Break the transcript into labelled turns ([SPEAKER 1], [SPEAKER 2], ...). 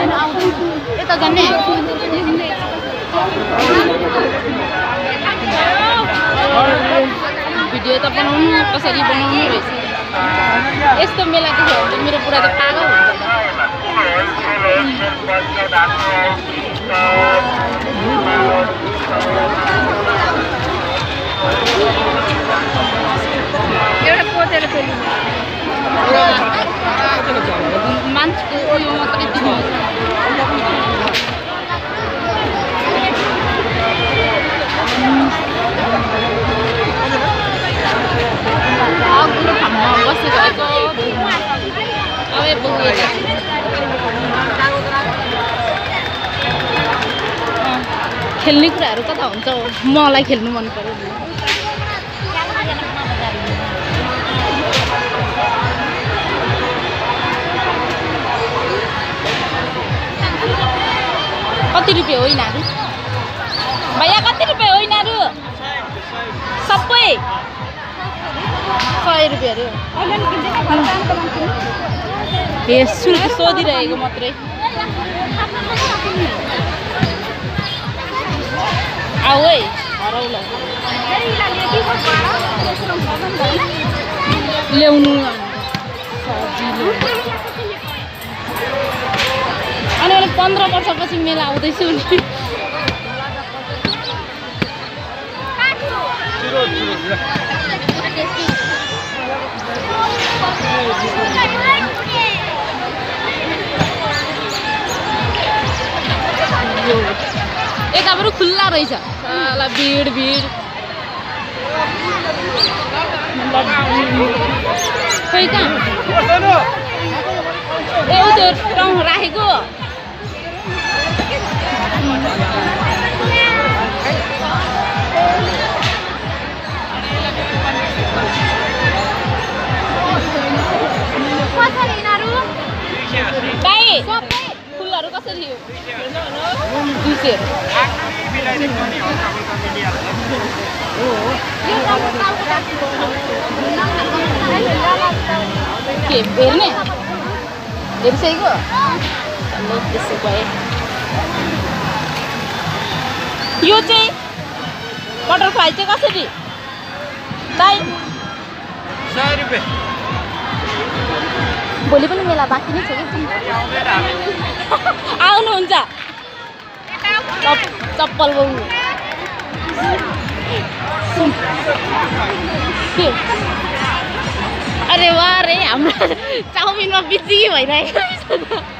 [SPEAKER 1] यता जाने भिडियो त बनाउनु कसरी बनाउनु रहेछ यस्तो मेला देख्यो भने मेरो बुढा त पागल
[SPEAKER 2] एउटा पोतेर फेरि
[SPEAKER 1] मान्छेको उयो मात्रै देखाउँछ अग्लो ठाउँमा बसेको अब खेल्ने कुराहरू कता हुन्छ मलाई खेल्नु मन पर्यो कति रुपियाँ हो यिनीहरू भैया कति रुपियाँ हो यिनीहरू सबै 100 रुपियाँहरू ए शुल्क सोधिरहेको मात्रै आऊ है हराउल ल्याउनु सजिलो अनि मैले 15 वर्षपछि मेला आउँदैछु नि यताबाट खुल्ला रहेछ साला भिड खै कहाँ ए त्यो ठाउँ राखेको भाइ फुलहरू कसरी हो 200 के हेर्ने हेरिसकेको त्यसो भए यो चाहिँ बटरफ्लाई चाहिँ कसरी दाइ
[SPEAKER 3] 100 रुपियाँ
[SPEAKER 1] भोलि पनि मेला बाँकी नै छ कि आउनुहुन्छ चप्पल बोल्नु अरे वाह रे हाम्रो चाउमिनमा बिजी भइरहेको